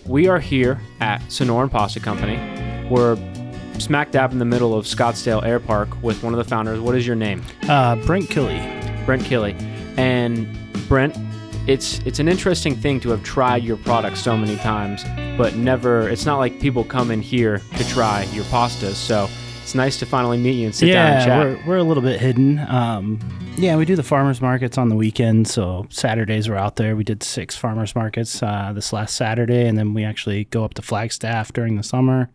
we are here at Sonoran Pasta Company. We're smack dab in the middle of Scottsdale Air Park with one of the founders. What is your name? Brent Killey. Brent Killey. And Brent, it's an interesting thing to have tried your product so many times, but never, it's not like people come in here to try your pastas. So it's nice to finally meet you and sit down and chat. Yeah, we're a little bit hidden. We do the farmers markets on the weekend. So Saturdays we're out there. We did 6 farmers markets this last Saturday, and then we actually go up to Flagstaff during the summer.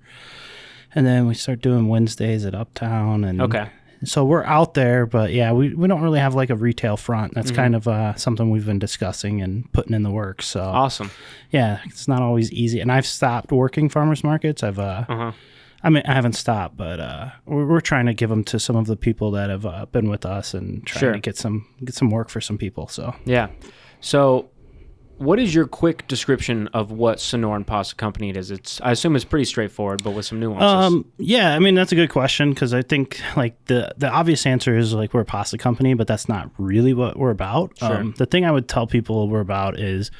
And then we start doing Wednesdays at Uptown. And Okay. so we're out there, but yeah, we don't really have like a retail front. That's kind of something we've been discussing and putting in the works. So Awesome. yeah, it's not always easy. And I've stopped working farmers markets. I haven't stopped, but we're trying to give them to some of the people that have been with us and trying to get some work for some people. So Yeah. So what is your quick description of what Sonoran Pasta Company is? I assume it's pretty straightforward, but with some nuances. That's a good question, because I think like the obvious answer is like we're a pasta company, but that's not really what we're about. Sure. The thing I would tell people we're about is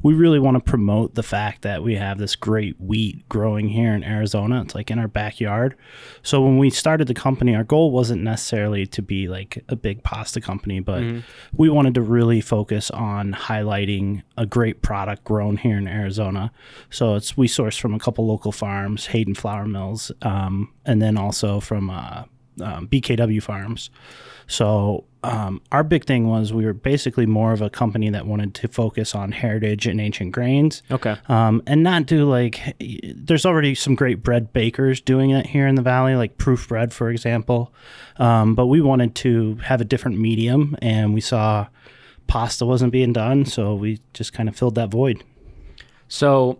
we really want to promote the fact that we have this great wheat growing here in Arizona. It's like in our backyard. So when we started the company, our goal wasn't necessarily to be like a big pasta company, but we wanted to really focus on highlighting a great product grown here in Arizona. So we source from a couple local farms, Hayden Flour Mills, and then also from BKW farms. So our big thing was we were basically more of a company that wanted to focus on heritage and ancient grains. Okay. And not do like, there's already some great bread bakers doing it here in the Valley, like Proof Bread, for example. But we wanted to have a different medium, and we saw pasta wasn't being done, so we just kind of filled that void. So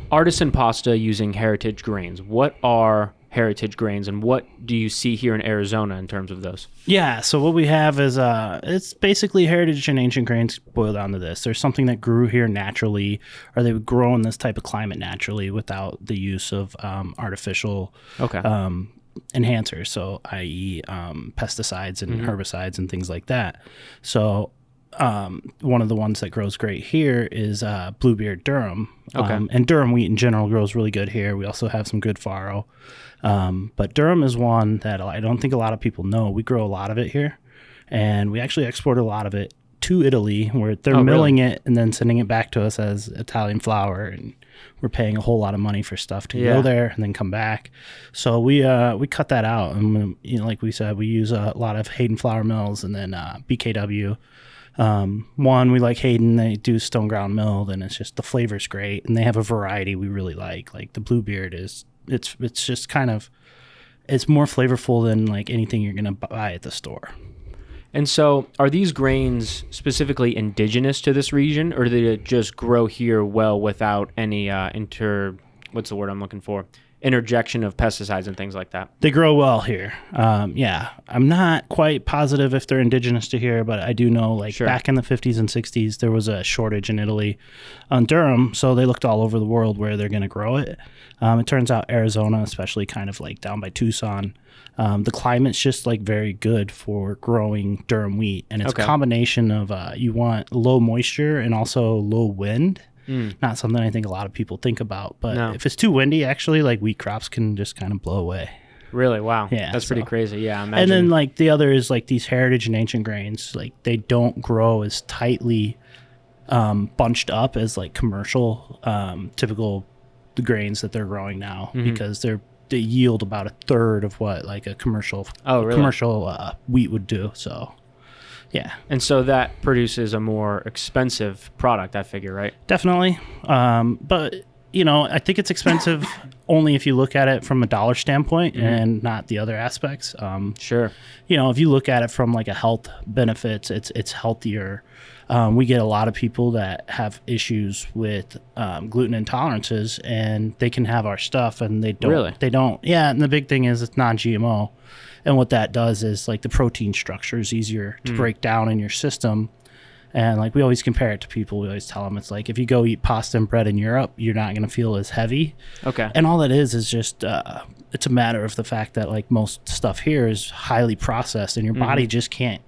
artisan pasta using heritage grains. What are heritage grains, and what do you see here in Arizona in terms of those? Yeah, so what we have is it's basically heritage and ancient grains boiled down to this. There's something that grew here naturally, or they would grow in this type of climate naturally without the use of artificial enhancers, so i.e. Pesticides and herbicides and things like that. So one of the ones that grows great here is Bluebeard Durham. And Durham wheat in general grows really good here. We also have some good farro. But Durham is one that I don't think a lot of people know. We grow a lot of it here, and we actually export a lot of it to Italy, where they're milling it and then sending it back to us as Italian flour, and we're paying a whole lot of money for stuff to go there and then come back. So we cut that out, and like we said, we use a lot of Hayden Flour Mills, and then BKW. One, we like Hayden. They do stone ground milled, and it's just the flavor's great, and they have a variety we really like. Like the Bluebeard it's just kind of, it's more flavorful than like anything you're gonna buy at the store. And so are these grains specifically indigenous to this region, or do they just grow here well without any interjection of pesticides and things like that? They grow well here. I'm not quite positive if they're indigenous to here, but I do know back in the 50s and 60s, there was a shortage in Italy on durum, so they looked all over the world where they're going to grow it. It turns out Arizona, especially kind of like down by Tucson, the climate's just like very good for growing durum wheat, and it's a combination of you want low moisture and also low wind. Not something I think a lot of people think about, but if it's too windy, actually, like wheat crops can just kind of blow away. Really? Wow. Yeah, that's pretty crazy. Yeah, I imagine. And then like the other is like these heritage and ancient grains, like they don't grow as tightly bunched up as like commercial typical the grains that they're growing now, because they yield about a third of what like a commercial wheat would do. So yeah. And so that produces a more expensive product, I figure, right? Definitely. But I think it's expensive only if you look at it from a dollar standpoint and not the other aspects. Sure. If you look at it from like a health benefits, it's healthier. We get a lot of people that have issues with gluten intolerances, and they can have our stuff, and they don't. Really? They don't. Yeah, and the big thing is it's non-GMO, and what that does is like the protein structure is easier to break down in your system. And like we always compare it to people, we always tell them it's like if you go eat pasta and bread in Europe, you're not going to feel as heavy. Okay. And all that is just it's a matter of the fact that like most stuff here is highly processed, and your body just can't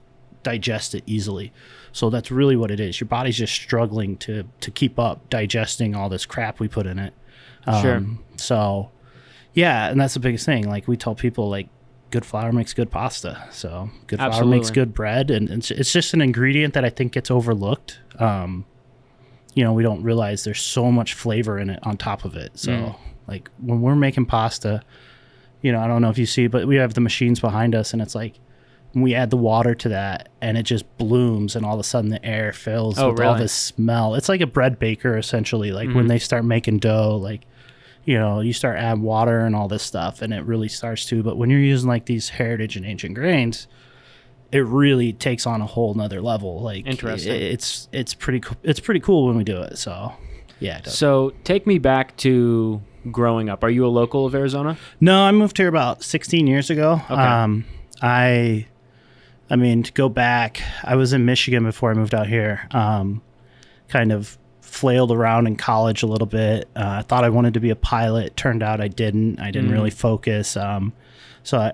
digest it easily. So that's really what it is. Your body's just struggling to keep up digesting all this crap we put in it. Sure. So, yeah, and that's the biggest thing. Like we tell people, like, good flour makes good pasta. So good flour Absolutely. makes good bread, and it's just an ingredient that I think gets overlooked. You know, we don't realize there's so much flavor in it on top of it. So like when we're making pasta, you know, I don't know if you see, but we have the machines behind us, and it's like when we add the water to that and it just blooms, and all of a sudden the air fills with all this smell. It's like a bread baker essentially. Like when they start making dough, like, you know, you start adding water and all this stuff, and it really starts to. But when you're using like these heritage and ancient grains, it really takes on a whole nother level. Like, interesting. It's pretty cool. It's pretty cool when we do it. So, yeah. So take me back to growing up. Are you a local of Arizona? No, I moved here about 16 years ago. Okay. I mean, to go back, I was in Michigan before I moved out here. Kind of flailed around in college a little bit. I thought I wanted to be a pilot. Turned out I didn't. I didn't really focus. So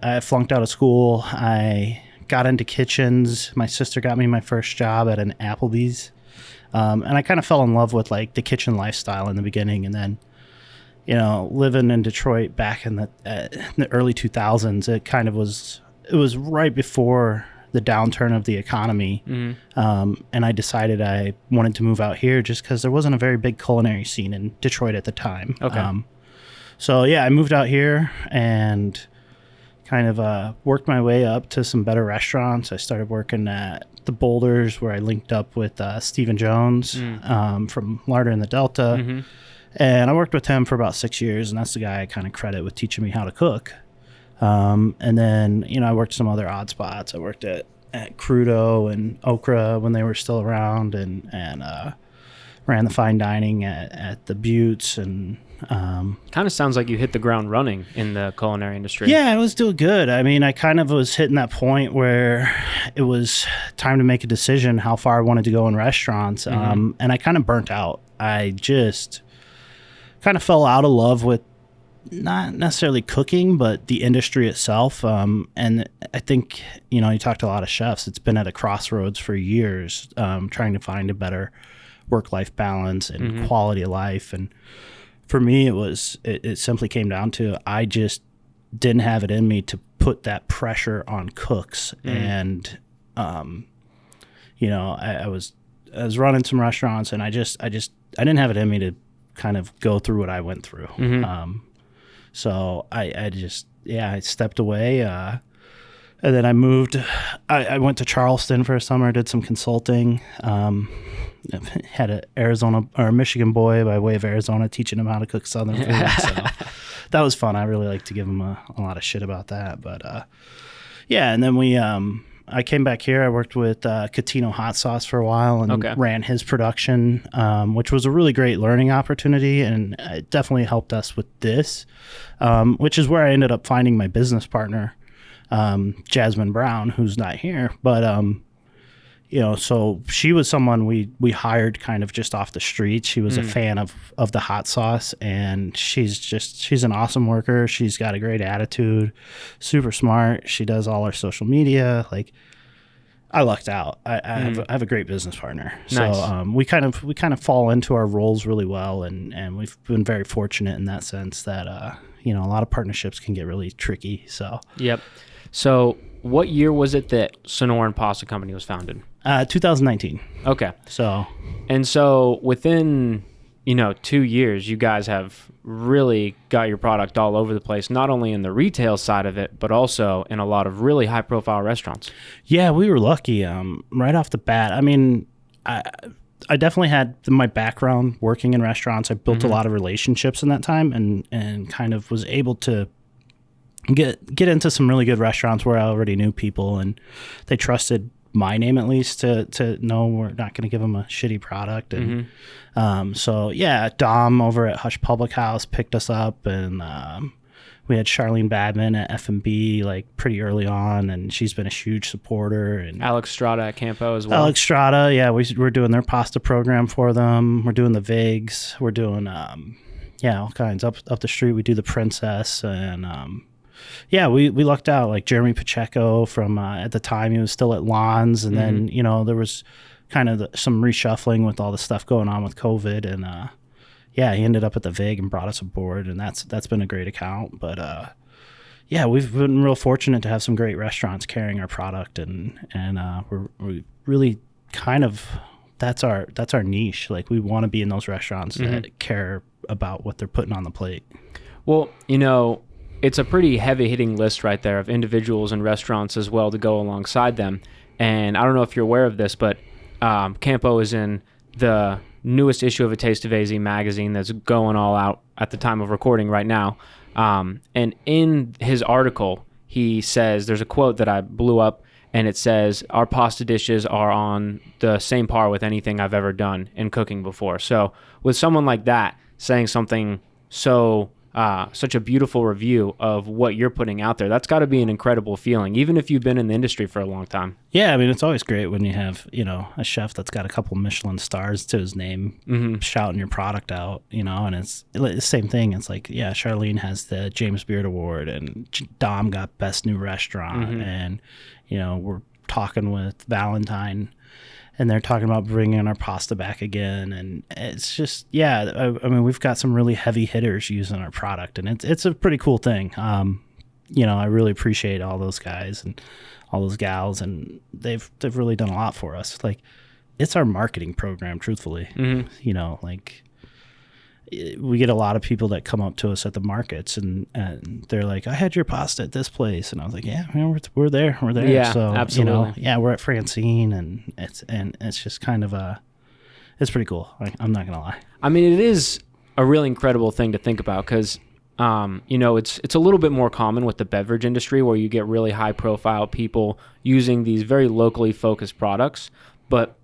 I flunked out of school. I got into kitchens. My sister got me my first job at an Applebee's. And I kind of fell in love with like the kitchen lifestyle in the beginning. And then, you know, living in Detroit back in the early 2000s, it was right before the downturn of the economy. And I decided I wanted to move out here just because there wasn't a very big culinary scene in Detroit at the time. Okay. So yeah, I moved out here and kind of worked my way up to some better restaurants. I started working at the Boulders, where I linked up with Stephen Jones from Larder in the Delta. And I worked with him for about 6 years, and that's the guy I kind of credit with teaching me how to cook. And then, you know, I worked some other odd spots. I worked at Crudo and Okra when they were still around, and ran the fine dining at the Buttes. And kind of sounds like you hit the ground running in the culinary industry. yeah, I was doing good. I mean, I kind of was hitting that point where it was time to make a decision how far I wanted to go in restaurants. And I kind of burnt out. I just kind of fell out of love with not necessarily cooking, but the industry itself. And I think, you know, you talk to a lot of chefs, it's been at a crossroads for years, trying to find a better work-life balance and quality of life. And for me, it simply came down to, I just didn't have it in me to put that pressure on cooks. And, you know, I was running some restaurants, and I didn't have it in me to kind of go through what I went through. So I stepped away, and then I moved. I went to Charleston for a summer, did some consulting. Had a Michigan boy by way of Arizona teaching him how to cook Southern food. So that was fun. I really like to give him a lot of shit about that. But yeah, and then I came back here. I worked with Catino Hot Sauce for a while and ran his production, which was a really great learning opportunity, and it definitely helped us with this, which is where I ended up finding my business partner, Jasmine Brown, who's not here. But, you know, so she was someone we hired kind of just off the street. She was a fan of the hot sauce, and she's an awesome worker. She's got a great attitude, super smart. She does all our social media. Like, I lucked out. I have a great business partner. Nice. So we kind of fall into our roles really well, and we've been very fortunate in that sense that you know, a lot of partnerships can get really tricky. So Yep. So what year was it that Sonoran Pasta Company was founded? 2019. Okay. So within, you know, 2 years, you guys have really got your product all over the place, not only in the retail side of it, but also in a lot of really high profile restaurants. Yeah, we were lucky right off the bat. I mean, I definitely had my background working in restaurants. I built a lot of relationships in that time, and kind of was able to get into some really good restaurants where I already knew people, and they trusted my name at least to know we're not going to give them a shitty product. And so yeah, Dom over at Hush Public House picked us up, and we had Charlene Badman at F&B like pretty early on, and she's been a huge supporter. And Alex Strada at Campo as well. Alex Strada, yeah, we're doing their pasta program for them. We're doing the Vigs. We're doing all kinds up the street. We do the Princess, and yeah, we lucked out. Like Jeremy Pacheco from at the time, he was still at Lon's, and then, you know, there was kind of some reshuffling with all the stuff going on with COVID, and he ended up at the VIG and brought us aboard, and that's been a great account. But we've been real fortunate to have some great restaurants carrying our product, and we really kind of that's our niche. Like, we want to be in those restaurants that care about what they're putting on the plate. Well, it's a pretty heavy-hitting list right there of individuals and restaurants as well to go alongside them. And I don't know if you're aware of this, but Campo is in the newest issue of A Taste of AZ magazine that's going all out at the time of recording right now. And in his article, he says, there's a quote that I blew up, and it says, "Our pasta dishes are on the same par with anything I've ever done in cooking before." So with someone like that saying something such a beautiful review of what you're putting out there, that's got to be an incredible feeling, even if you've been in the industry for a long time. Yeah, I mean, it's always great when you have, a chef that's got a couple Michelin stars to his name shouting your product out, and it's the same thing. It's like, yeah, Charlene has the James Beard Award, and Dom got Best New Restaurant, and, we're talking with Valentine, and they're talking about bringing our pasta back again. And it's just, I mean, we've got some really heavy hitters using our product, and it's a pretty cool thing. I really appreciate all those guys and all those gals, and they've really done a lot for us. Like, it's our marketing program, truthfully. We get a lot of people that come up to us at the markets, and they're like, "I had your pasta at this place," and I was like, "Yeah, we're there. Yeah, so absolutely. We're at Francine, and it's just kind of it's pretty cool. I'm not gonna lie. I mean, it is a really incredible thing to think about, because it's a little bit more common with the beverage industry, where you get really high profile people using these very locally focused products, but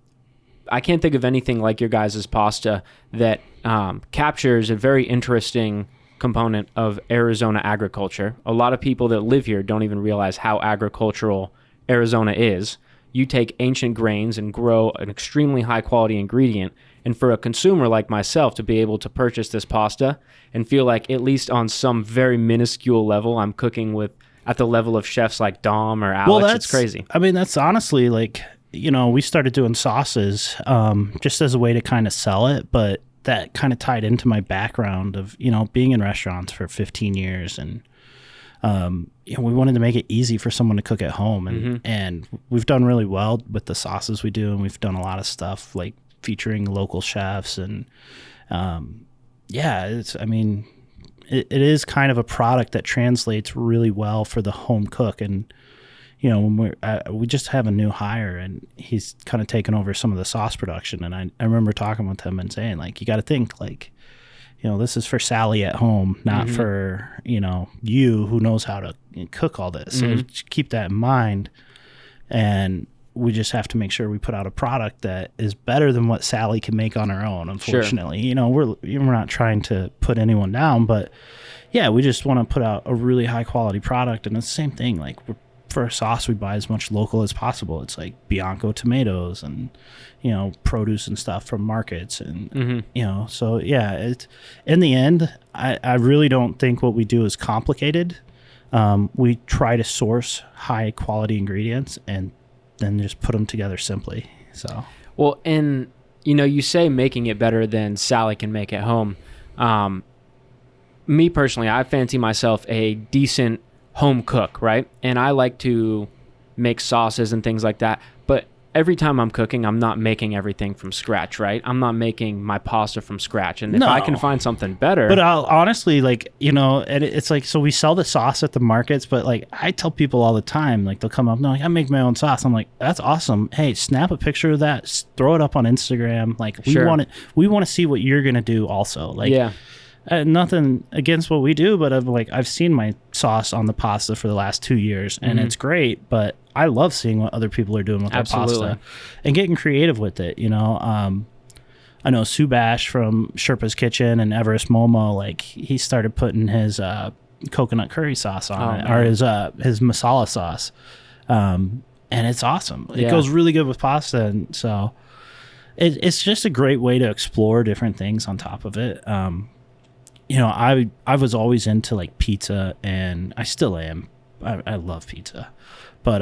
I can't think of anything like your guys' pasta that captures a very interesting component of Arizona agriculture. A lot of people that live here don't even realize how agricultural Arizona is. You take ancient grains and grow an extremely high quality ingredient. And for a consumer like myself to be able to purchase this pasta and feel like, at least on some very minuscule level, I'm cooking at the level of chefs like Dom or Alex, it's crazy. I mean, that's honestly like, we started doing sauces just as a way to kind of sell it, but that kind of tied into my background of, being in restaurants for 15 years. And, we wanted to make it easy for someone to cook at home. And we've done really well with the sauces we do. And we've done a lot of stuff like featuring local chefs. And, it is kind of a product that translates really well for the home cook. And, when we just have a new hire, and he's kind of taken over some of the sauce production. And I remember talking with him and saying, like, you got to think, like, this is for Sally at home, not for, you who knows how to cook all this. So keep that in mind. And we just have to make sure we put out a product that is better than what Sally can make on her own, unfortunately. Sure. We're not trying to put anyone down, but yeah, we just want to put out a really high quality product. And it's the same thing. Like, for a sauce, we buy as much local as possible. It's like Bianco tomatoes and, produce and stuff from markets. And, so yeah, it's, in the end, I really don't think what we do is complicated. We try to source high quality ingredients and then just put them together simply. So, well, and, you say making it better than Sally can make at home. Me personally, I fancy myself a decent home cook, right? And I like to make sauces and things like that, but every time I'm cooking, I'm not making everything from scratch, right? I'm not making my pasta from scratch. And if I can find something better, but I'll honestly, like, and it's like, so we sell the sauce at the markets, but like, I tell people all the time, like, they'll come up and they're like, I make my own sauce. I'm like, that's awesome. Hey, snap a picture of that, throw it up on Instagram. Like, we want to see what you're gonna do also. Like, yeah. Nothing against what we do, but I've seen my sauce on the pasta for the last 2 years, and it's great. But I love seeing what other people are doing with their pasta and getting creative with it. I know Subash from Sherpa's Kitchen and Everest Momo, like, he started putting his coconut curry sauce on it, or his masala sauce, and it's awesome. It goes really good with pasta, and so it's just a great way to explore different things on top of it. I was always into like pizza, and I still am. I love pizza, but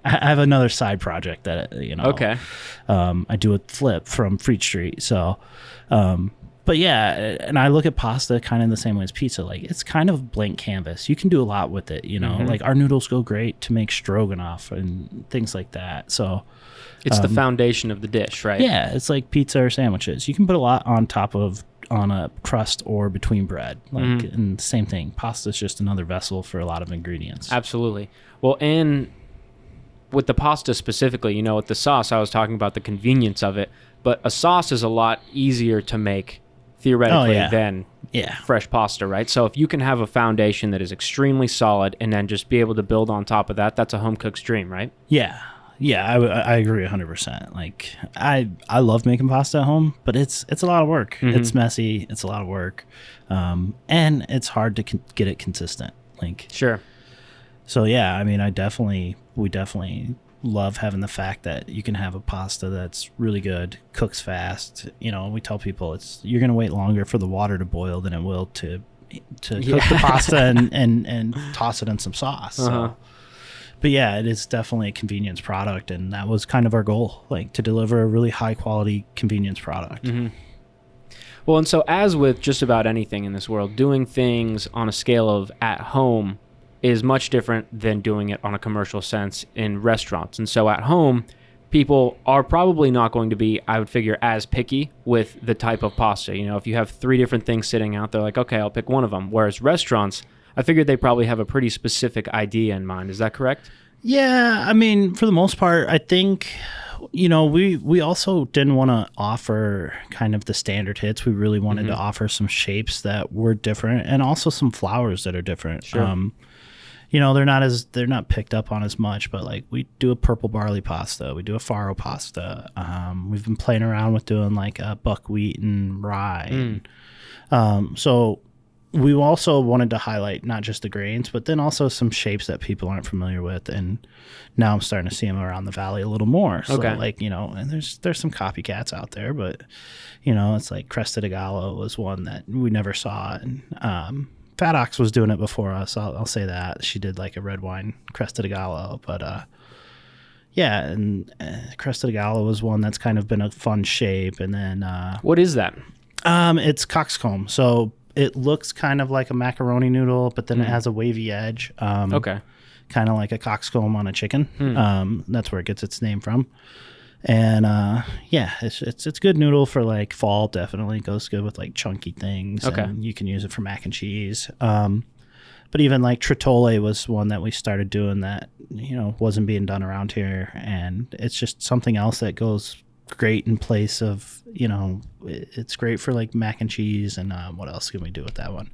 I have another side project that Okay. I do a flip from Freed Street. So, but yeah, and I look at pasta kind of the same way as pizza. Like it's kind of blank canvas. You can do a lot with it. Like our noodles go great to make stroganoff and things like that. So It's the foundation of the dish, right? yeah, it's like pizza or sandwiches. You can put a lot on a crust or between bread. Like and same thing. Pasta is just another vessel for a lot of ingredients. Absolutely. Well, and with the pasta specifically, with the sauce, I was talking about the convenience of it, but a sauce is a lot easier to make theoretically than fresh pasta, right? So if you can have a foundation that is extremely solid and then just be able to build on top of that, that's a home cook's dream, right? Yeah. Yeah, I agree 100%. Like I love making pasta at home, but it's a lot of work. It's messy. It's a lot of work, and it's hard to get it consistent. Like sure. So yeah, I mean, we definitely love having the fact that you can have a pasta that's really good, cooks fast. We tell people you're gonna wait longer for the water to boil than it will to cook the pasta and toss it in some sauce. So. But yeah, it is definitely a convenience product, and that was kind of our goal, like to deliver a really high quality convenience product. Well, and so as with just about anything in this world, doing things on a scale of at home is much different than doing it on a commercial sense in restaurants. And so at home, people are probably not going to be, I would figure, as picky with the type of pasta. If you have 3 different things sitting out there, like, okay, I'll pick one of them. Whereas restaurants, I figured they probably have a pretty specific idea in mind. Is that correct? Yeah, I mean, for the most part, I think, we also didn't want to offer kind of the standard hits. We really wanted to offer some shapes that were different and also some flours that are different. Sure. They're not picked up on as much, but like we do a purple barley pasta, we do a farro pasta. We've been playing around with doing like a buckwheat and rye. So we also wanted to highlight not just the grains, but then also some shapes that people aren't familiar with. And now I'm starting to see them around the valley a little more. So like, and there's some copycats out there, but it's like Cresta de Gallo was one that we never saw. And, Fat Ox was doing it before us. I'll say that. She did like a red wine Cresta de Gallo, but, yeah, and Cresta de Gallo was one that's kind of been a fun shape. And then, what is that? It's Cox Comb. So it looks kind of like a macaroni noodle, but then it has a wavy edge. Okay. Kind of like a Cox Comb on a chicken. That's where it gets its name from. And yeah, it's good noodle for like fall. Definitely goes good with like chunky things. Okay. And you can use it for mac and cheese. But even like tritole was one that we started doing that wasn't being done around here, and it's just something else that goes great in place of it's great for like mac and cheese. And what else can we do with that one?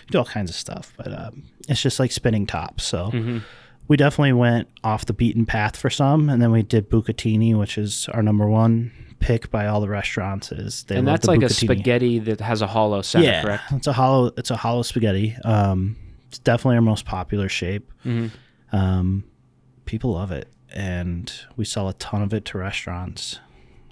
We do all kinds of stuff, but it's just like spinning tops. So we definitely went off the beaten path for some, and then we did Bucatini, which is our number one pick by all the restaurants. And that's like Bucatini. A spaghetti that has a hollow center, correct? It's a hollow spaghetti. It's definitely our most popular shape. People love it, and we sell a ton of it to restaurants.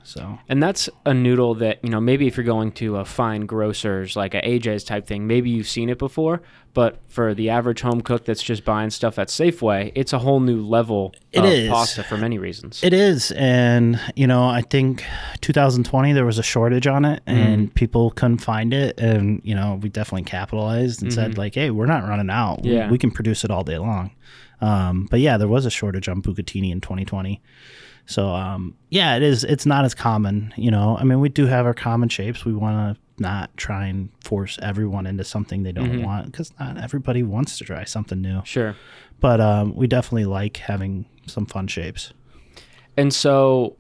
So, and that's a noodle that, maybe if you're going to a fine grocer's, like a AJ's type thing, maybe you've seen it before, but for the average home cook that's just buying stuff at Safeway, it's a whole new level of pasta for many reasons. It is. And, I think 2020 there was a shortage on it, and people couldn't find it. And, we definitely capitalized and said like, hey, we're not running out. Yeah. We can produce it all day long. But yeah, there was a shortage on Bucatini in 2020. So, yeah, it is. It's not as common, I mean, we do have our common shapes. We want to not try and force everyone into something they don't want, because not everybody wants to try something new. Sure. But we definitely like having some fun shapes. And so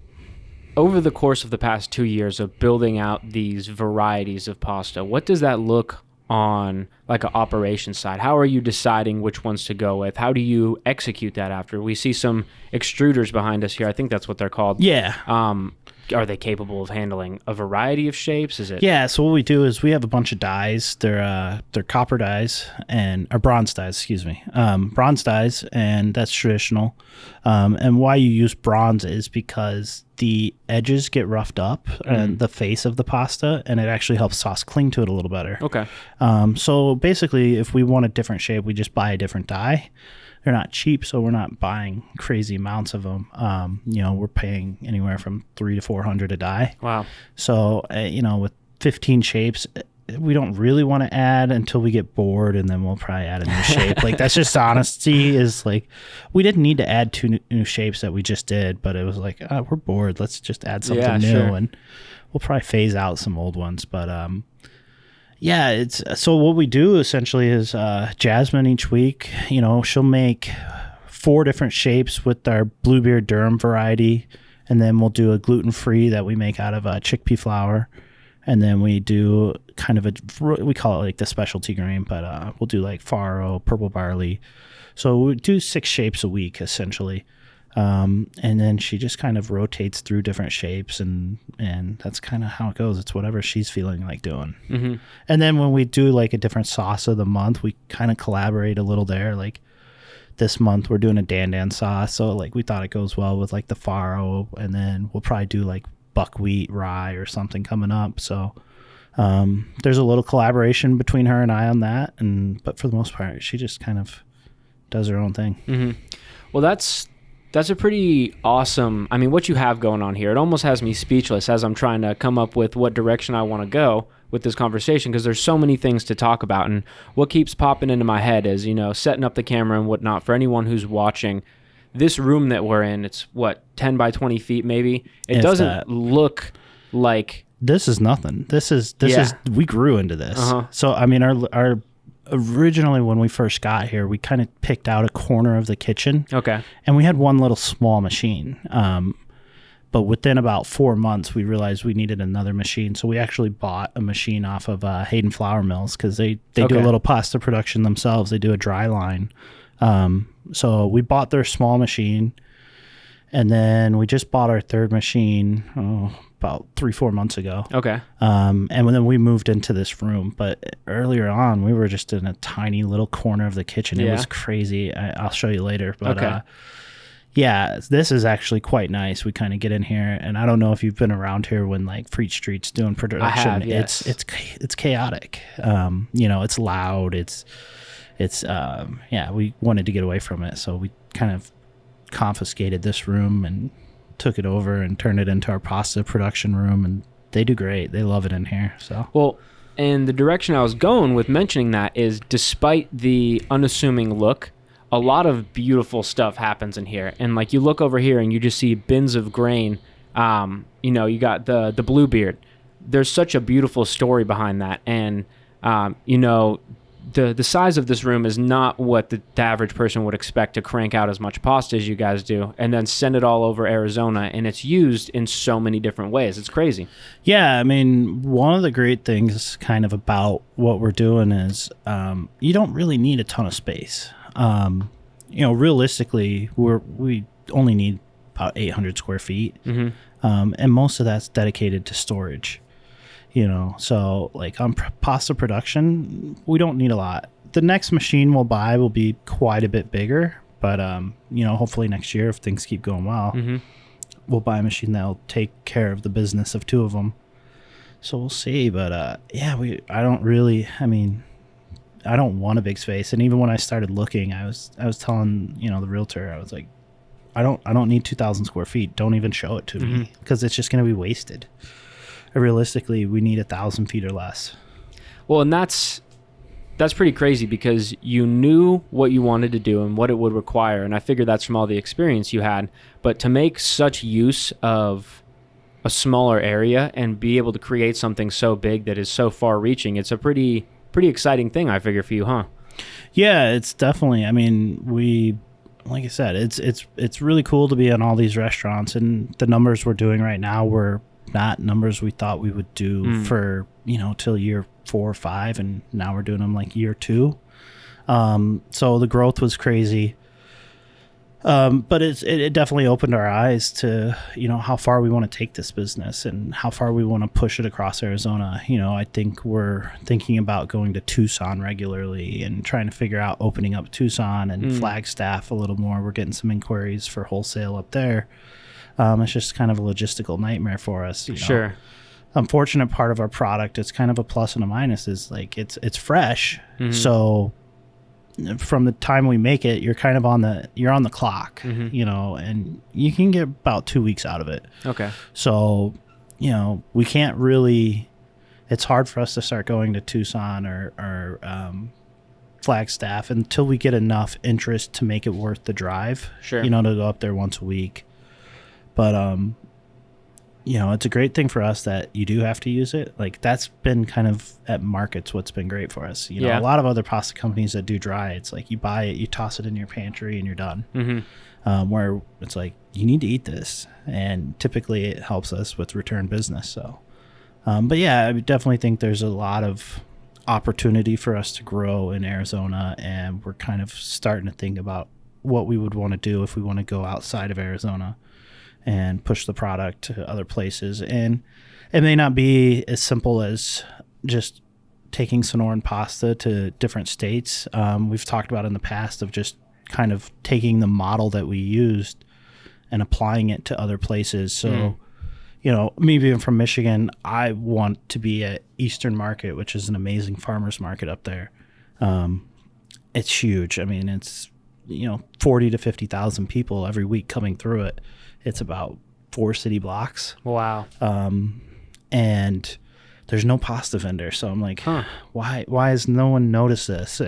over the course of the past 2 years of building out these varieties of pasta, what does that look on like an operations side? How are you deciding which ones to go with? How do you execute that after? We see some extruders behind us here. I think that's what they're called. Yeah. Are they capable of handling a variety of shapes? Is it? Yeah. So what we do is we have a bunch of dyes. They're copper dyes or bronze dyes, excuse me. Bronze dyes, and that's traditional. And why you use bronze is because the edges get roughed up and the face of the pasta, and it actually helps sauce cling to it a little better. Okay. So basically, if we want a different shape, we just buy a different die. They're not cheap, so we're not buying crazy amounts of them. We're paying anywhere from $300 to $400 a die. Wow. So, with 15 shapes, we don't really want to add until we get bored, and then we'll probably add a new shape. Like, that's just honesty. Is like, we didn't need to add two new shapes that we just did, but it was like, we're bored. Let's just add something new, sure. And we'll probably phase out some old ones. But it's so what we do essentially is Jasmine each week. She'll make 4 different shapes with our Bluebeard Durham variety, and then we'll do a gluten-free that we make out of chickpea flour. And then we do kind of we call it like the specialty grain, but we'll do like farro, purple barley. So we do 6 shapes a week, essentially. And then she just kind of rotates through different shapes, and that's kind of how it goes. It's whatever she's feeling like doing. Mm-hmm. And then when we do like a different sauce of the month, we kind of collaborate a little there. Like this month we're doing a Dan sauce. So like we thought it goes well with like the farro, and then we'll probably do like buckwheat rye or something coming up. So there's a little collaboration between her and I on that, but for the most part she just kind of does her own thing. Mm-hmm. Well, that's a pretty awesome, I mean, what you have going on here, it almost has me speechless as I'm trying to come up with what direction I want to go with this conversation, because there's so many things to talk about. And what keeps popping into my head is, setting up the camera and whatnot for anyone who's watching. This room that we're in, it's 10 by 20 feet maybe. It doesn't look like... This is nothing. This is we grew into this. Uh-huh. So, I mean, our originally when we first got here, we kind of picked out a corner of the kitchen. Okay. And we had one little small machine. But within about 4 months, we realized we needed another machine. So we actually bought a machine off of Hayden Flour Mills, because they do a little pasta production themselves. They do a dry line. So we bought their small machine, and then we just bought our third machine about 3-4 months ago. Okay. And then we moved into this room. But earlier on, we were just in a tiny little corner of the kitchen. It was crazy. I'll show you later. But this is actually quite nice. We kind of get in here, and I don't know if you've been around here when like Freet Street's doing production. I have, yes. It's chaotic. It's loud. We wanted to get away from it, so we kind of confiscated this room and took it over and turned it into our pasta production room, and they do great. They love it in here. So well, and the direction I was going with mentioning that is, despite the unassuming look, a lot of beautiful stuff happens in here. And like, you look over here and you just see bins of grain. You got the Bluebeard. There's such a beautiful story behind that, and the size of this room is not what the average person would expect to crank out as much pasta as you guys do, and then send it all over Arizona, and it's used in so many different ways. It's crazy. Yeah, I mean, one of the great things kind of about what we're doing is you don't really need a ton of space. Realistically, we only need about 800 square feet, mm-hmm. And most of that's dedicated to storage. So like on pasta production, we don't need a lot. The next machine we'll buy will be quite a bit bigger, but hopefully next year, if things keep going well, mm-hmm. we'll buy a machine that'll take care of the business of 2 of them. So we'll see. But I don't want a big space. And even when I started looking, I was telling the realtor, I was like, I don't need 2,000 square feet. Don't even show it to mm-hmm. me, because it's just going to be wasted. Realistically, we need 1,000 feet or less. Well, and that's pretty crazy, because you knew what you wanted to do and what it would require, and I figure that's from all the experience you had. But to make such use of a smaller area and be able to create something so big that is so far-reaching, it's a pretty exciting thing, I figure, for you, huh? Yeah, it's definitely. I mean, like I said, it's really cool to be in all these restaurants, and the numbers we're doing right now were not numbers we thought we would do for till year 4 or 5, and now we're doing them like year 2. So the growth was crazy, but it definitely opened our eyes to how far we want to take this business and how far we want to push it across Arizona. I think we're thinking about going to Tucson regularly and trying to figure out opening up Tucson and Flagstaff a little more. We're getting some inquiries for wholesale up there. It's just kind of a logistical nightmare for us. Sure. Unfortunate part of our product, it's kind of a plus and a minus, is like it's fresh. So from the time we make it, you're kind of on the clock, and you can get about 2 weeks out of it. Okay. So, we can't really, it's hard for us to start going to Tucson or Flagstaff until we get enough interest to make it worth the drive, Sure. to go up there once a week. But, it's a great thing for us that you do have to use it. Like, that's been kind of at markets what's been great for us. A lot of other pasta companies that do dry, it's like you buy it, you toss it in your pantry, and you're done. Where it's like, you need to eat this. And typically it helps us with return business. So, but yeah, I definitely think there's a lot of opportunity for us to grow in Arizona. And we're kind of starting to think about what we would want to do if we want to go outside of Arizona and push the product to other places. And it may not be as simple as just taking Sonoran Pasta to different states. We've talked about in the past of just kind of taking the model that we used and applying it to other places. So, me being from Michigan, I want to be at Eastern Market, which is an amazing farmers market up there. It's huge. I mean, it's, 40 to 50,000 people every week coming through it. It's about 4 city blocks. Wow. And there's no pasta vendor. So I'm like, why has no one noticed this?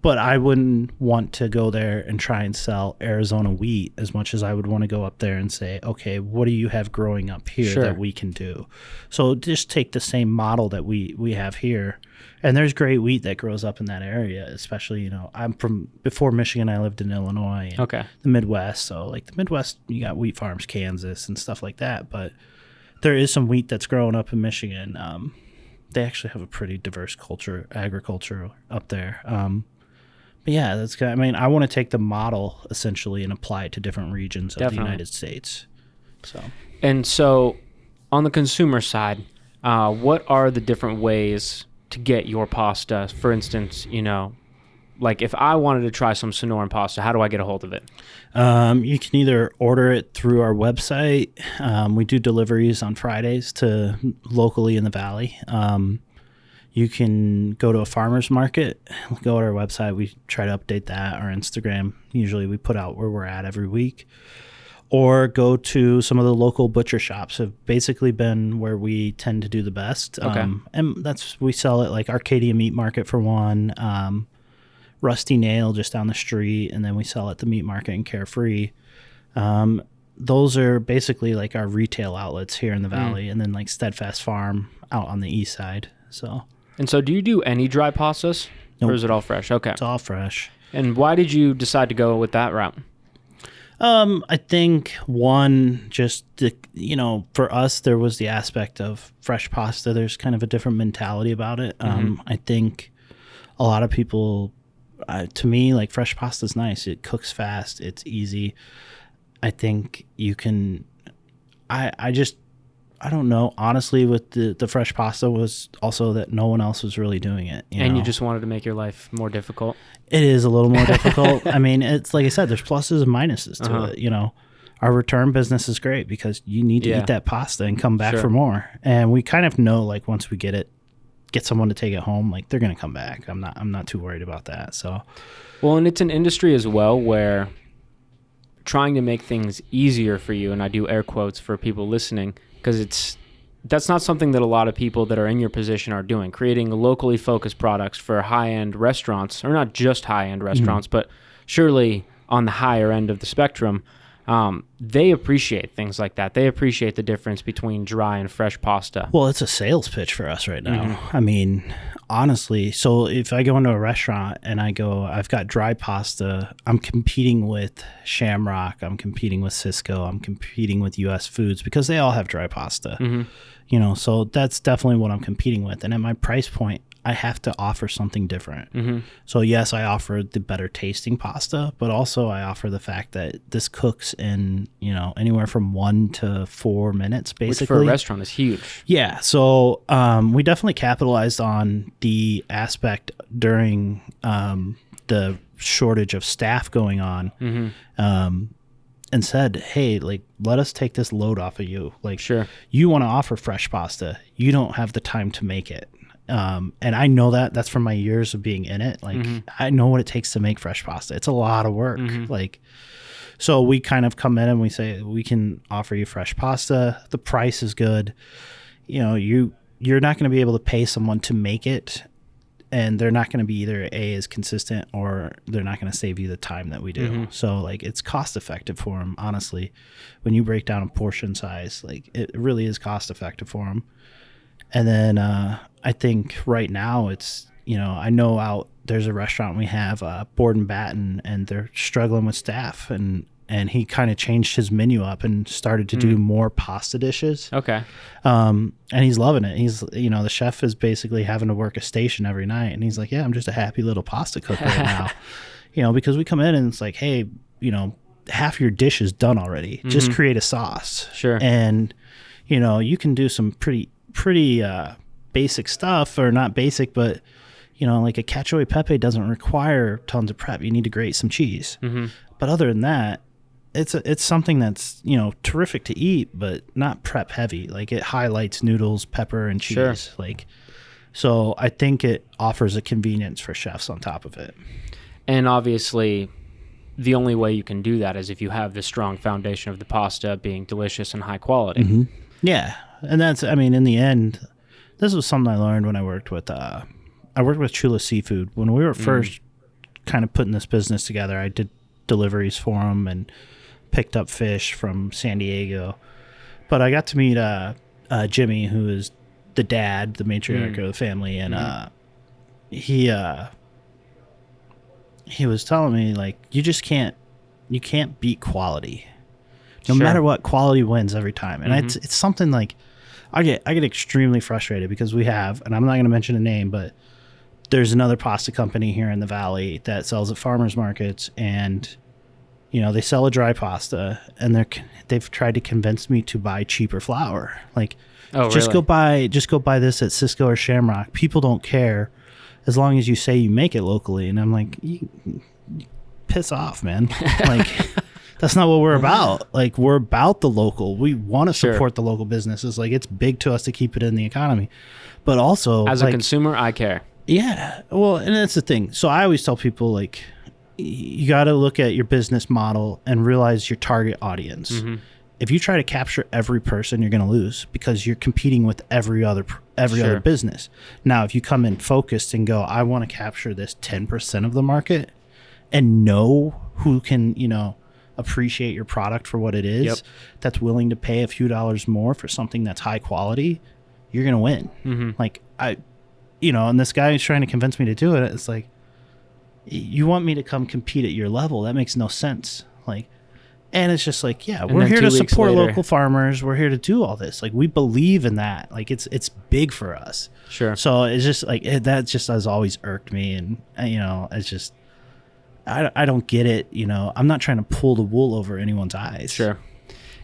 But I wouldn't want to go there and try and sell Arizona wheat as much as I would want to go up there and say, okay, what do you have growing up here that we can do? So just take the same model that we have here. And there's great wheat that grows up in that area, especially, I'm from, before Michigan, I lived in Illinois and the Midwest. So like the Midwest, you got wheat farms, Kansas and stuff like that. But there is some wheat that's growing up in Michigan. They actually have a pretty diverse agriculture up there. But yeah, that's kind of, I want to take the model essentially and apply it to different regions of the United States. So on the consumer side, what are the different ways to get your pasta? For instance, like if I wanted to try some Sonoran Pasta, how do I get a hold of it? You can either order it through our website. We do deliveries on Fridays to locally in the Valley. You can go to a farmer's market, go to our website. We try to update that. Our Instagram, usually we put out where we're at every week. Or go to some of the local butcher shops. Have basically been where we tend to do the best. And we sell it like Arcadia Meat Market for one, Rusty Nail just down the street, and then we sell at the Meat Market in Carefree. Those are basically like our retail outlets here in the Valley, and then like Steadfast Farm out on the east side. So do you do any dry pastas? Nope. Or is it all fresh? Okay. It's all fresh. And why did you decide to go with that route? I think one, just for us, there was the aspect of fresh pasta. There's kind of a different mentality about it. I think a lot of people, to me, like fresh pasta is nice. It cooks fast. It's easy. I think you can, I don't know. Honestly, with the fresh pasta was also that no one else was really doing it. You just wanted to make your life more difficult? It is a little more difficult. It's like I said, there's pluses and minuses to it. Our return business is great because you need to eat that pasta and come back for more. And we kind of know, like, once we get someone to take it home, like they're going to come back. I'm not too worried about that. So, well, and it's an industry as well where trying to make things easier for you, and I do air quotes for people listening, because that's not something that a lot of people that are in your position are doing, creating locally focused products for high-end restaurants, or not just high-end restaurants, but surely on the higher end of the spectrum. They appreciate things like that. They appreciate the difference between dry and fresh pasta. Well, it's a sales pitch for us right now. Honestly, so if I go into a restaurant and I've got dry pasta, I'm competing with Shamrock, I'm competing with Cisco, I'm competing with US Foods because they all have dry pasta. So that's definitely what I'm competing with. And at my price point, I have to offer something different. So yes, I offer the better tasting pasta, but also I offer the fact that this cooks in, anywhere from 1 to 4 minutes, basically. Which for a restaurant is huge. Yeah. So we definitely capitalized on the aspect during the shortage of staff going on. and said, hey, like, let us take this load off of you. Like, Sure. you want to offer fresh pasta. You don't have the time to make it. And I know that's from my years of being in it. Like, I know what it takes to make fresh pasta. It's a lot of work. Like, so we kind of come in and we say, we can offer you fresh pasta. The price is good. You know, you're not going to be able to pay someone to make it, and they're not going to be either as consistent, or they're not going to save you the time that we do. So like, it's cost effective for them. Honestly, when you break down a portion size, like, it really is cost effective for them. And then I think right now it's, you know, I know there's a restaurant we have, Board and Batten, and they're struggling with staff, and he kind of changed his menu up and started to do more pasta dishes. Okay. And he's loving it. He's, you know, the chef is basically having to work a station every night, and he's like, yeah, I'm just a happy little pasta cook right now. You know, because we come in and it's like, hey, you know, half your dish is done already. Just create a sauce. Sure. And, you know, you can do some pretty basic stuff, or not basic, but, you know, like a cacio e pepe doesn't require tons of prep. You need to grate some cheese. But other than that, it's something that's, you know, terrific to eat, but not prep heavy. Like, it highlights noodles, pepper, and cheese. Sure. Like, so I think it offers a convenience for chefs on top of it. And obviously, the only way you can do that is if you have the strong foundation of the pasta being delicious and high quality. Yeah. And that's, I mean, in the end, this was something I learned when I worked with Chula Seafood. When we were first kind of putting this business together, I did deliveries for them and picked up fish from San Diego. But I got to meet Jimmy, who is the dad, the matriarch of the family, and he was telling me, like, you can't beat quality. No matter what, quality wins every time. And it's something like, I get extremely frustrated because we have, and I'm not going to mention a name, but there's another pasta company here in the valley that sells at farmers markets, and, you know, they sell a dry pasta, and they've tried to convince me to buy cheaper flour. Like, just go buy this at Cisco or Shamrock. People don't care as long as you say you make it locally. And I'm like, you piss off, man. Like, that's not what we're about. Like, we're about the local. We want to support the local businesses. Like, it's big to us to keep it in the economy. But also, as a consumer, I care. Yeah. Well, and that's the thing. So I always tell people, like, you got to look at your business model and realize your target audience. If you try to capture every person, you're going to lose, because you're competing with every other business. Now, if you come in focused and go, I want to capture this 10% of the market, and know who can, you know, appreciate your product for what it is, that's willing to pay a few dollars more for something that's high quality, you're going to win. Like, you know, and this guy is trying to convince me to do it. It's like, you want me to come compete at your level? That makes no sense. Like, and it's just like, yeah, we're here to support local farmers. We're here to do all this. Like, we believe in that. Like, it's big for us. Sure. So it's just like, that just has always irked me. And, you know, it's just, I don't get it. You know, I'm not trying to pull the wool over anyone's eyes. Sure.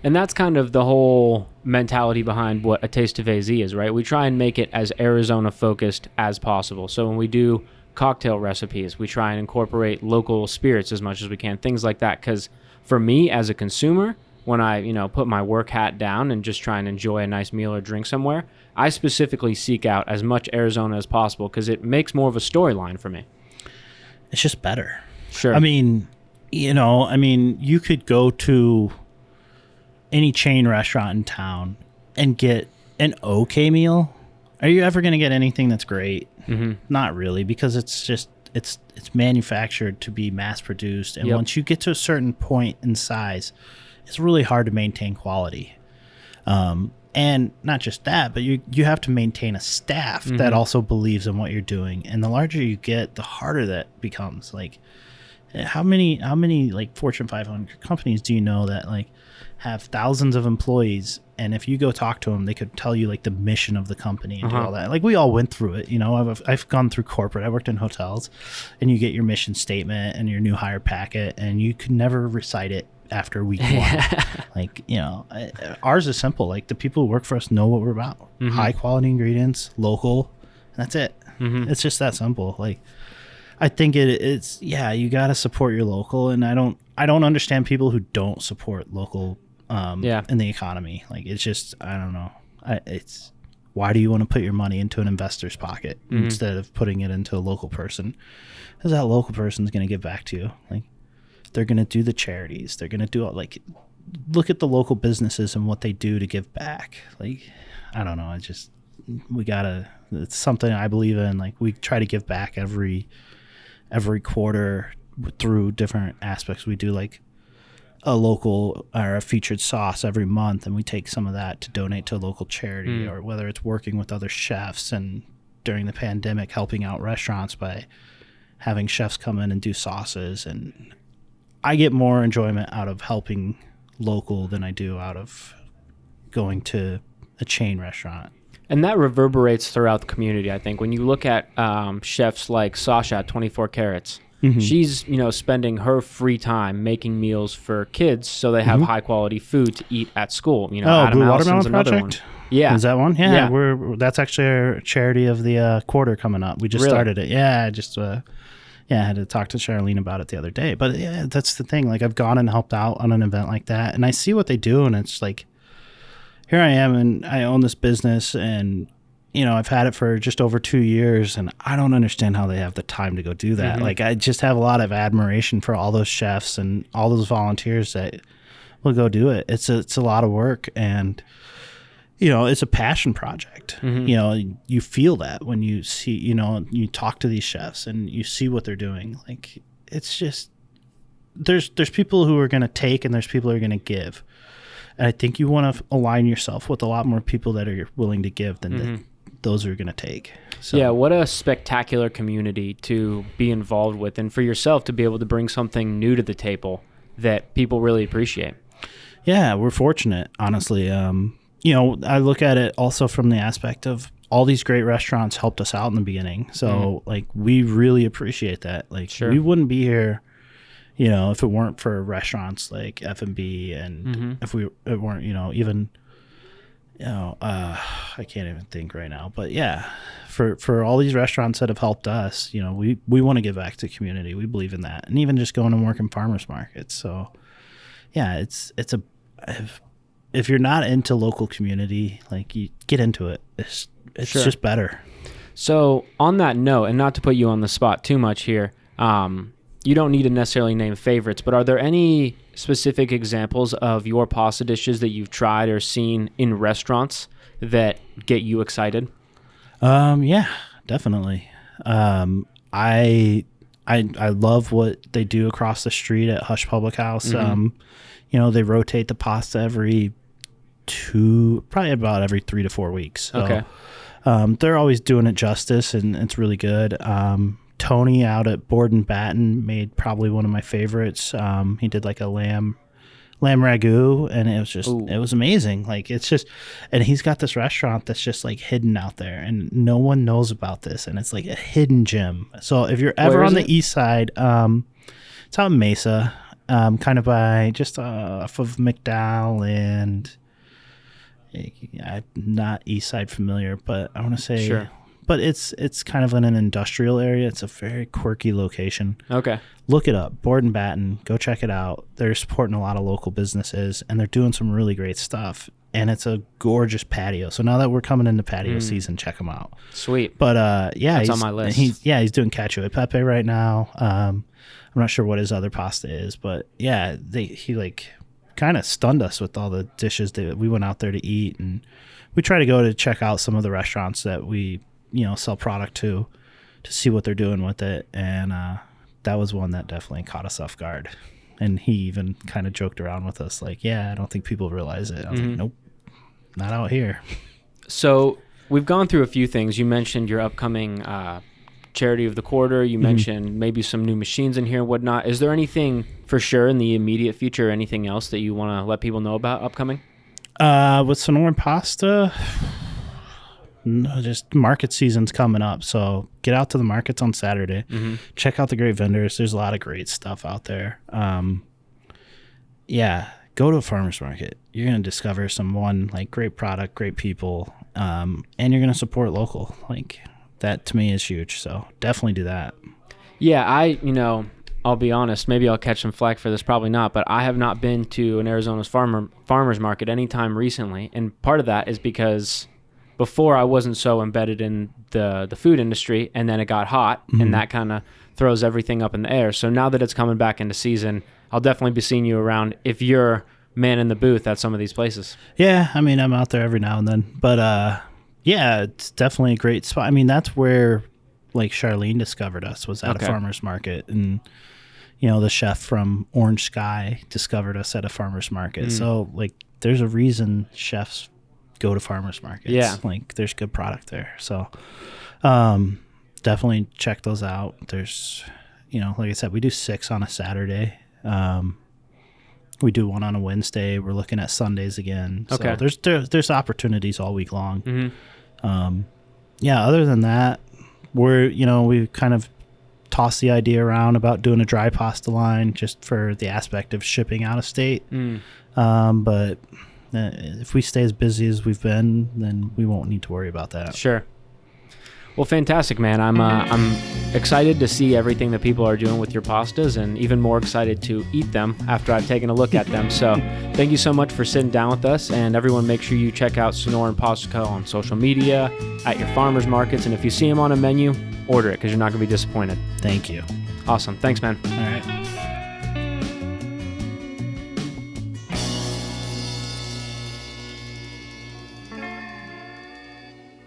And that's kind of the whole mentality behind what A Taste of AZ is, right? We try and make it as Arizona focused as possible. So when we do cocktail recipes, we try and incorporate local spirits as much as we can, things like that. Because for me as a consumer, when I, you know, put my work hat down and just try and enjoy a nice meal or drink somewhere, I specifically seek out as much Arizona as possible because it makes more of a storyline for me. It's just better. Sure. I mean, you know, you could go to any chain restaurant in town and get an okay meal. Are you ever going to get anything that's great? Not really, because it's just, it's manufactured to be mass produced. And once you get to a certain point in size, it's really hard to maintain quality. And not just that, but you have to maintain a staff that also believes in what you're doing. And the larger you get, the harder that becomes. Like, how many like Fortune 500 companies do you know that like have thousands of employees, and if you go talk to them, they could tell you like the mission of the company and do all that. Like, we all went through it, you know. I've gone through corporate. I worked in hotels, and you get your mission statement and your new hire packet, and you could never recite it after week one. Like, you know, ours is simple. Like, the people who work for us know what we're about. High quality ingredients, local, and that's it. It's just that simple. Like, I think it's you got to support your local, and I don't understand people who don't support local in the economy. Like, it's just, I don't know. It's why do you want to put your money into an investor's pocket instead of putting it into a local person? Because that local person's going to give back to you. Like, they're going to do the charities. They're going to do look at the local businesses and what they do to give back. Like, I don't know. It's something I believe in. Like, we try to give back every quarter through different aspects. We do like a local or a featured sauce every month, and we take some of that to donate to a local charity, or whether it's working with other chefs and during the pandemic helping out restaurants by having chefs come in and do sauces. And I get more enjoyment out of helping local than I do out of going to a chain restaurant. And that reverberates throughout the community, I think. When you look at chefs like Sasha at 24 Carats, she's, spending her free time making meals for kids so they have high quality food to eat at school. Adam Blue Allison's Watermelon another Project? one. Yeah. Is that one? Yeah. That's actually our charity of the quarter coming up. We just started it. Yeah, I had to talk to Charlene about it the other day. But yeah, that's the thing. Like, I've gone and helped out on an event like that, and I see what they do, and it's like, here I am, and I own this business, and I've had it for just over 2 years, and I don't understand how they have the time to go do that. Like, I just have a lot of admiration for all those chefs and all those volunteers that will go do it. It's a lot of work, and it's a passion project. You feel that when you see, you talk to these chefs and you see what they're doing. Like, it's just, there's people who are going to take, and there's people who are going to give. And I think you want to align yourself with a lot more people that are willing to give than those who are going to take. So. Yeah, what a spectacular community to be involved with, and for yourself to be able to bring something new to the table that people really appreciate. Yeah, we're fortunate, honestly. I look at it also from the aspect of all these great restaurants helped us out in the beginning. So, like, we really appreciate that. Like, we wouldn't be here, if it weren't for restaurants like F&B, and if it weren't, even, I can't even think right now. But yeah, for all these restaurants that have helped us, we want to give back to the community. We believe in that. And even just going and working farmers markets. So yeah, if you're not into local community, like, you get into it. It's just better. So on that note, and not to put you on the spot too much here, you don't need to necessarily name favorites, but are there any specific examples of your pasta dishes that you've tried or seen in restaurants that get you excited? Yeah, definitely. I love what they do across the street at Hush Public House. They rotate the pasta probably about every 3 to 4 weeks. So, okay. They're always doing it justice, and it's really good. Tony out at Board and Batten made probably one of my favorites. He did like a lamb ragu, and it was amazing. Like, it's just, and he's got this restaurant that's just like hidden out there, and no one knows about this, and it's like a hidden gem. So if you're ever on the east side, it's out in Mesa, kind of by just off of McDowell, and I'm not east side familiar, but I want to say sure. But it's kind of in an industrial area. It's a very quirky location. Okay. Look it up. Board and Batten. Go check it out. They're supporting a lot of local businesses, and they're doing some really great stuff. And it's a gorgeous patio. So now that we're coming into patio season, check them out. Sweet. But yeah, that's on my list. He's doing cacio e pepe right now. I'm not sure what his other pasta is, but yeah, he like kind of stunned us with all the dishes that we went out there to eat, and we try to go to check out some of the restaurants that we sell product to see what they're doing with it. And that was one that definitely caught us off guard. And he even kind of joked around with us like, yeah, I don't think people realize it. I was like, nope, not out here. So we've gone through a few things. You mentioned your upcoming charity of the quarter. You mentioned maybe some new machines in here and whatnot. Is there anything for sure in the immediate future, anything else that you want to let people know about upcoming? With Sonoran Pasta, no, just market season's coming up, so get out to the markets on Saturday. Check out the great vendors. There's a lot of great stuff out there. Yeah, go to a farmer's market. You're going to discover like great product, great people, and you're going to support local. Like, that to me is huge, so definitely do that. Yeah, I'll be honest, maybe I'll catch some flack for this, probably not, but I have not been to an Arizona's farmer's market anytime recently. And part of that is because before I wasn't so embedded in the food industry, and then it got hot, and that kind of throws everything up in the air. So now that it's coming back into season, I'll definitely be seeing you around if you're man in the booth at some of these places. Yeah, I mean, I'm out there every now and then. But yeah, it's definitely a great spot. I mean, that's where like Charlene discovered us, was at a farmer's market. And the chef from Orange Sky discovered us at a farmer's market. So, like, there's a reason chefs go to farmer's markets. Yeah. Like, there's good product there. So, definitely check those out. There's, like I said, we do 6 on a Saturday. We do 1 on a Wednesday. We're looking at Sundays again. Okay. So, there's opportunities all week long. Yeah, other than that, we kind of toss the idea around about doing a dry pasta line just for the aspect of shipping out of state. But if we stay as busy as we've been, then we won't need to worry about that. Sure. Well, fantastic, man. I'm excited to see everything that people are doing with your pastas, and even more excited to eat them after I've taken a look at them. So thank you so much for sitting down with us, and everyone make sure you check out Sonoran Pasta Co. on social media, at your farmers markets, and if you see them on a menu, order it because you're not going to be disappointed. Thank you. Awesome. Thanks, man. All right.